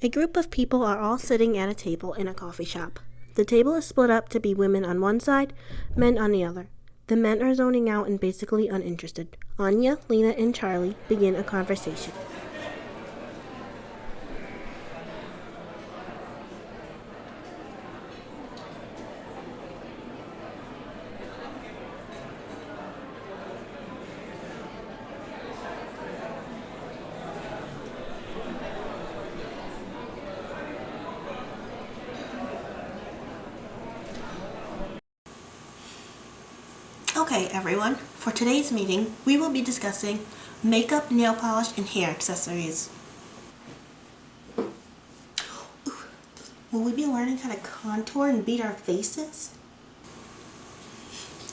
A group of people are all sitting at a table in a coffee shop. The table is split up to be women on one side, men on the other. The men are zoning out and basically uninterested. Anya, Lena, and Charlie begin a conversation. Okay, everyone, for today's meeting, we will be discussing makeup, nail polish, and hair accessories. Will we be learning how to contour and beat our faces?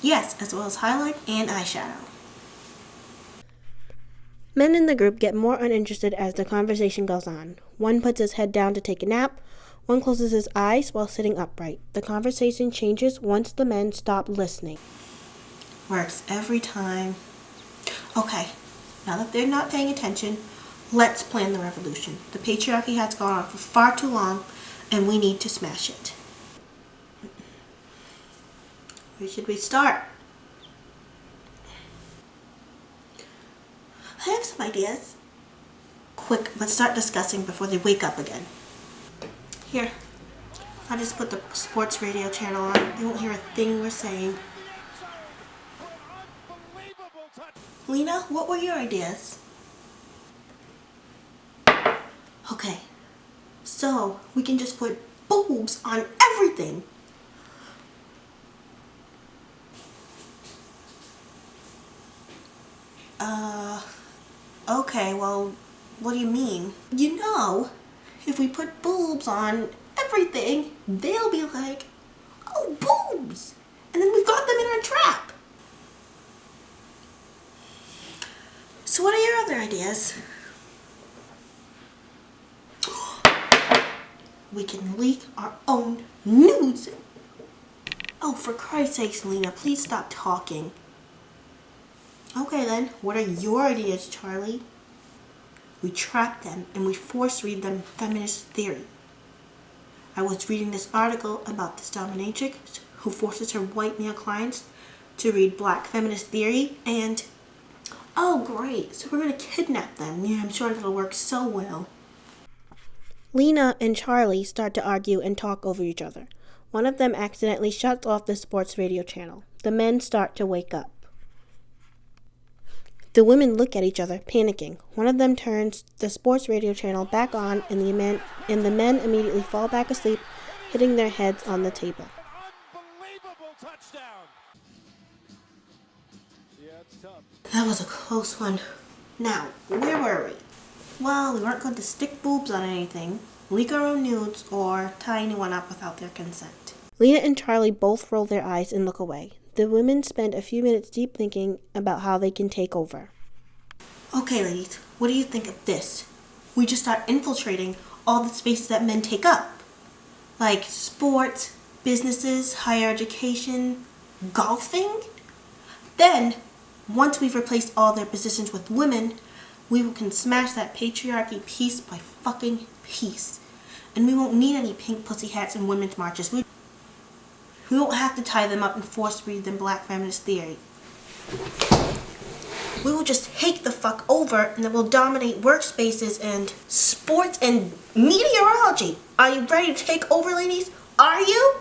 Yes, as well as highlight and eyeshadow. Men in the group get more uninterested as the conversation goes on. One puts his head down to take a nap. One closes his eyes while sitting upright. The conversation changes once the men stop listening. Works every time. Okay, now that they're not paying attention, let's plan the revolution. The patriarchy has gone on for far too long, and we need to smash it. Where should we start? I have some ideas. Quick, let's start discussing before they wake up again. Here, I just put the sports radio channel on. You won't hear a thing we're saying. Lena, what were your ideas? Okay, so we can just put boobs on everything. Okay, well, what do you mean? You know, if we put boobs on everything, they'll be like, oh, boobs! And then we've got them in our trap. So what are your other ideas? We can leak our own nudes. Oh, for Christ's sakes, Lena, please stop talking. Okay then, what are your ideas, Charlie? We trap them and we force read them feminist theory. I was reading this article about this dominatrix who forces her white male clients to read black feminist theory and oh, great. So we're going to kidnap them. Yeah, I'm sure it'll work so well. Lena and Charlie start to argue and talk over each other. One of them accidentally shuts off the sports radio channel. The men start to wake up. The women look at each other, panicking. One of them turns the sports radio channel back on, and the men immediately fall back asleep, hitting their heads on the table. Unbelievable touchdown. Yeah, it's tough. That was a close one. Now, where were we? Well, we weren't going to stick boobs on anything, leak our own nudes, or tie anyone up without their consent. Lena and Charlie both roll their eyes and look away. The women spend a few minutes deep thinking about how they can take over. Okay, ladies, what do you think of this? We just start infiltrating all the spaces that men take up. Like sports, businesses, higher education, golfing. Then, once we've replaced all their positions with women, we can smash that patriarchy piece by fucking piece. And we won't need any pink pussy hats and women's marches. We won't have to tie them up and force read them black feminist theory. We will just take the fuck over and then we'll dominate workspaces and sports and meteorology. Are you ready to take over, ladies? Are you?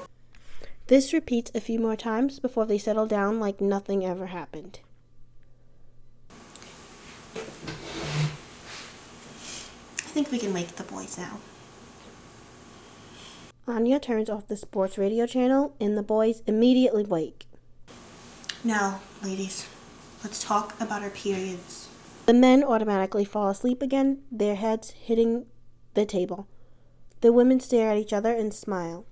This repeats a few more times before they settle down like nothing ever happened. I think we can wake the boys now. Anya turns off the sports radio channel and the boys immediately wake. Now, ladies, let's talk about our periods. The men automatically fall asleep again, their heads hitting the table. The women stare at each other and smile.